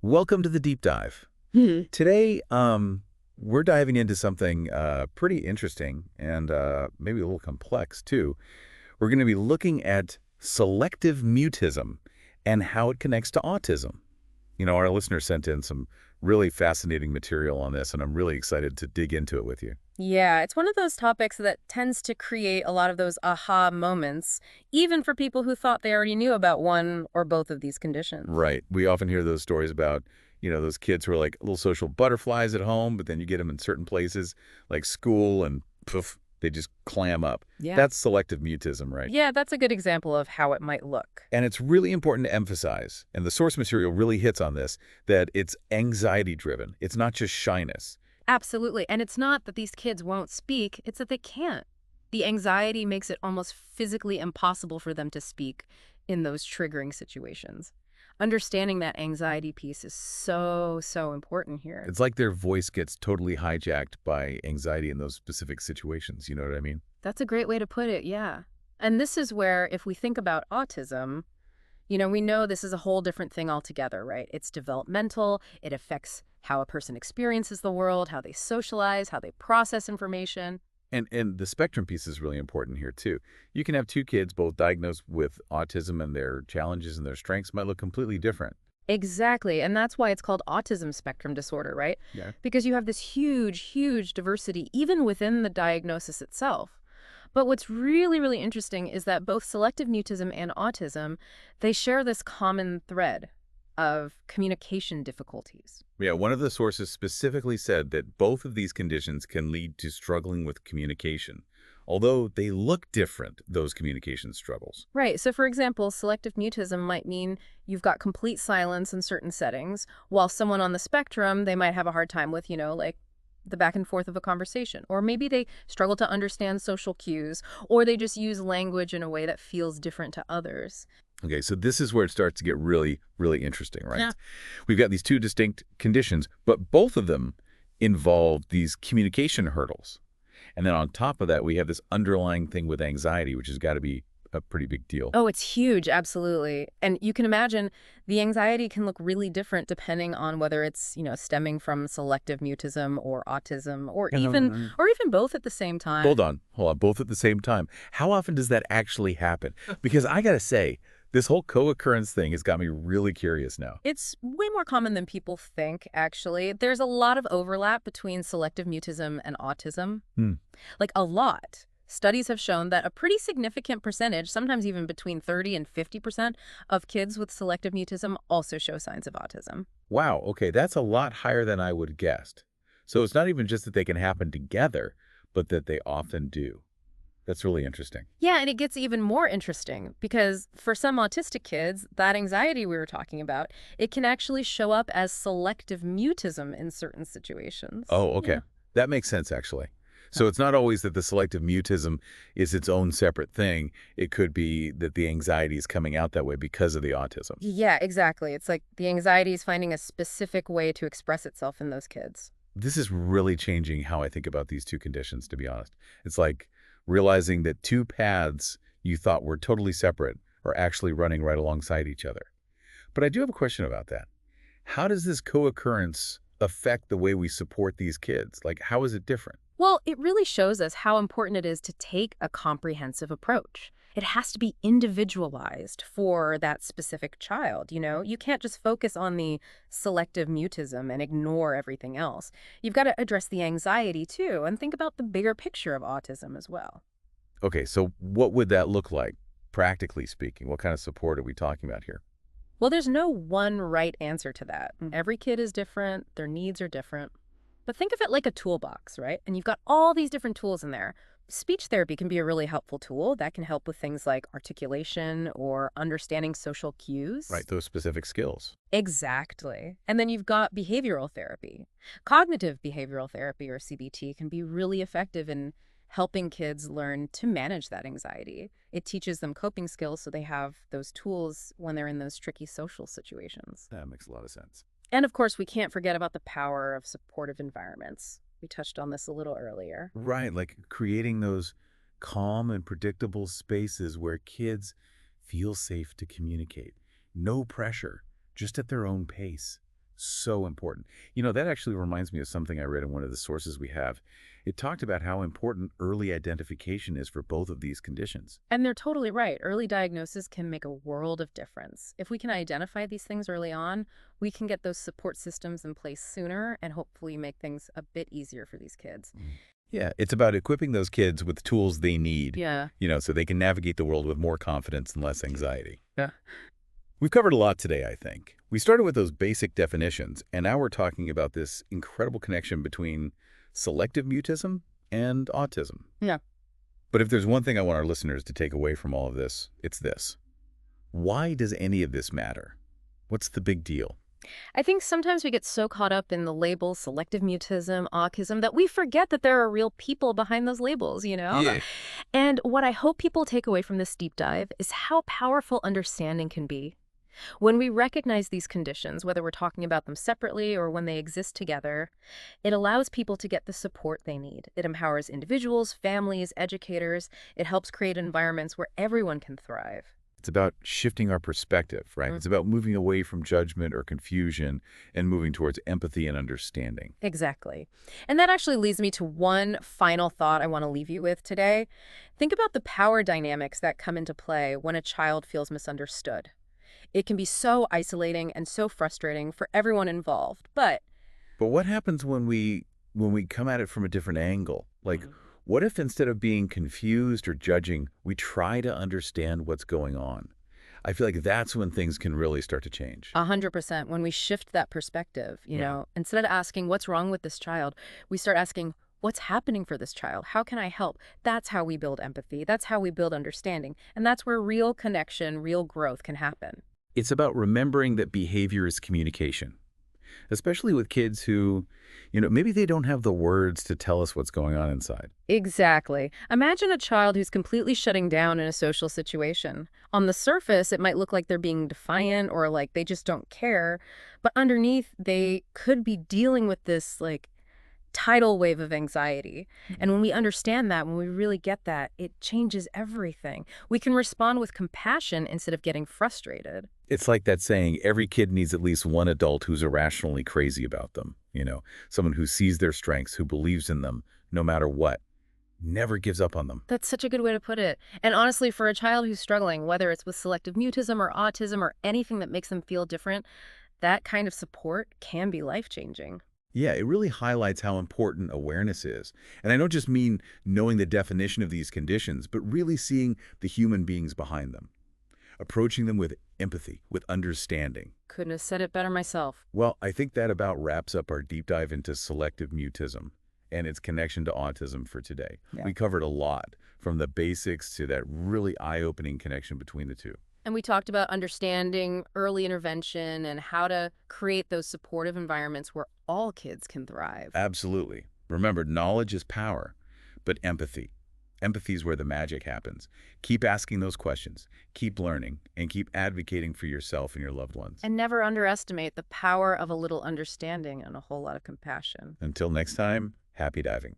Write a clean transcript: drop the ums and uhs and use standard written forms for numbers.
Welcome to the deep dive. Hmm. Today, we're diving into something pretty interesting and maybe a little complex too. We're going to be looking at selective mutism and how it connects to autism. Our listener sent in some really fascinating material on this, and I'm really excited to dig into it with you. Yeah, it's one of those topics that tends to create a lot of those aha moments, even for people who thought they already knew about one or both of these conditions. Right. We often hear those stories about, those kids who are like little social butterflies at home, but then you get them in certain places like school and poof, they just clam up. Yeah. That's selective mutism, right? Yeah, that's a good example of how it might look. And it's really important to emphasize, and the source material really hits on this, that it's anxiety-driven. It's not just shyness. Absolutely. And it's not that these kids won't speak, it's that they can't. The anxiety makes it almost physically impossible for them to speak in those triggering situations. Understanding that anxiety piece is so important here. It's like their voice gets totally hijacked by anxiety in those specific situations. You know what I mean? That's a great way to put it, yeah. And this is where, if we think about autism, we know this is a whole different thing altogether, right? It's developmental. It affects how a person experiences the world, how they socialize, how they process information. And the spectrum piece is really important here, too. You can have two kids both diagnosed with autism, and their challenges and their strengths might look completely different. Exactly. And that's why it's called autism spectrum disorder, right? Yeah. Because you have this huge diversity even within the diagnosis itself. But what's really interesting is that both selective mutism and autism, they share this common thread of communication difficulties. Yeah, one of the sources specifically said that both of these conditions can lead to struggling with communication, although they look different, those communication struggles. Right. So, for example, selective mutism might mean you've got complete silence in certain settings, while someone on the spectrum, they might have a hard time with, like the back and forth of a conversation. Or maybe they struggle to understand social cues, or they just use language in a way that feels different to others. Okay, so this is where it starts to get really interesting, right? Yeah. We've got these two distinct conditions, but both of them involve these communication hurdles. And then on top of that, we have this underlying thing with anxiety, which has got to be a pretty big deal. Oh, it's huge, absolutely. And you can imagine the anxiety can look really different depending on whether it's, stemming from selective mutism or autism or Yeah, even both at the same time. hold on, both at the same time. How often does that actually happen? Because I got to say, this whole co-occurrence thing has got me really curious now. It's way more common than people think, actually. There's a lot of overlap between selective mutism and autism. Hmm. Like a lot. Studies have shown that a pretty significant percentage, sometimes even between 30 and 50% of kids with selective mutism also show signs of autism. Wow, okay, that's a lot higher than I would have guessed. So it's not even just that they can happen together, but that they often do. That's really interesting. Yeah, and it gets even more interesting because for some autistic kids, that anxiety we were talking about, it can actually show up as selective mutism in certain situations. Oh, Yeah. okay. That makes sense, actually. So it's not always that the selective mutism is its own separate thing. It could be that the anxiety is coming out that way because of the autism. Yeah, exactly. It's like the anxiety is finding a specific way to express itself in those kids. This is really changing how I think about these two conditions, to be honest. It's like realizing that two paths you thought were totally separate are actually running right alongside each other. But I do have a question about that. How does this co-occurrence affect the way we support these kids? Like, how is it different? Well, it really shows us how important it is to take a comprehensive approach. It has to be individualized for that specific child, You can't just focus on the selective mutism and ignore everything else. You've got to address the anxiety too and think about the bigger picture of autism as well. Okay, so what would that look like, practically speaking? What kind of support are we talking about here? Well, there's no one right answer to that. Every kid is different, their needs are different. But think of it like a toolbox, right? And you've got all these different tools in there. Speech therapy can be a really helpful tool that can help with things like articulation or understanding social cues. Right, those specific skills. Exactly. And then you've got behavioral therapy. Cognitive behavioral therapy, or CBT, can be really effective in helping kids learn to manage that anxiety. It teaches them coping skills so they have those tools when they're in those tricky social situations. That makes a lot of sense. And of course, we can't forget about the power of supportive environments. We touched on this a little earlier. Right, like creating those calm and predictable spaces where kids feel safe to communicate. No pressure, just at their own pace. So important. That actually reminds me of something I read in one of the sources we have. It talked about how important early identification is for both of these conditions. And they're totally right. Early diagnosis can make a world of difference. If we can identify these things early on, we can get those support systems in place sooner and hopefully make things a bit easier for these kids. Yeah, it's about equipping those kids with the tools they need, Yeah. so they can navigate the world with more confidence and less anxiety. Yeah. We've covered a lot today, I think. We started with those basic definitions, and now we're talking about this incredible connection between selective mutism and autism. Yeah. But if there's one thing I want our listeners to take away from all of this, it's this. Why does any of this matter? What's the big deal? I think sometimes we get so caught up in the labels, selective mutism, autism, that we forget that there are real people behind those labels. Yeah. And what I hope people take away from this deep dive is how powerful understanding can be. When we recognize these conditions, whether we're talking about them separately or when they exist together, it allows people to get the support they need. It empowers individuals, families, educators. It helps create environments where everyone can thrive. It's about shifting our perspective, right? It's about moving away from judgment or confusion and moving towards empathy and understanding. Exactly. And that actually leads me to one final thought I want to leave you with today. Think about the power dynamics that come into play when a child feels misunderstood. It can be so isolating and so frustrating for everyone involved. But But what happens when we come at it from a different angle? Like, what if instead of being confused or judging, we try to understand what's going on? I feel like that's when things can really start to change. 100%, when we shift that perspective, Yeah. instead of asking what's wrong with this child, we start asking what's happening for this child? How can I help? That's how we build empathy. That's how we build understanding. And that's where real connection, real growth can happen. It's about remembering that behavior is communication, especially with kids who, maybe they don't have the words to tell us what's going on inside. Exactly. Imagine a child who's completely shutting down in a social situation. On the surface, it might look like they're being defiant or like they just don't care, but underneath, they could be dealing with this tidal wave of anxiety. And when we understand that, when we really get that, it changes everything. We can respond with compassion instead of getting frustrated. It's like that saying, every kid needs at least one adult who's irrationally crazy about them. Someone who sees their strengths, who believes in them, no matter what, never gives up on them. That's such a good way to put it. And honestly, for a child who's struggling, whether it's with selective mutism or autism or anything that makes them feel different, that kind of support can be life-changing. Yeah, it really highlights how important awareness is. And I don't just mean knowing the definition of these conditions, but really seeing the human beings behind them, approaching them with empathy, with understanding. Couldn't have said it better myself. Well, I think that about wraps up our deep dive into selective mutism and its connection to autism for today. Yeah. We covered a lot, from the basics to that really eye-opening connection between the two. And we talked about understanding early intervention and how to create those supportive environments where all kids can thrive. Absolutely. Remember, knowledge is power, but empathy. Empathy is where the magic happens. Keep asking those questions, keep learning, and keep advocating for yourself and your loved ones. And never underestimate the power of a little understanding and a whole lot of compassion. Until next time, happy diving.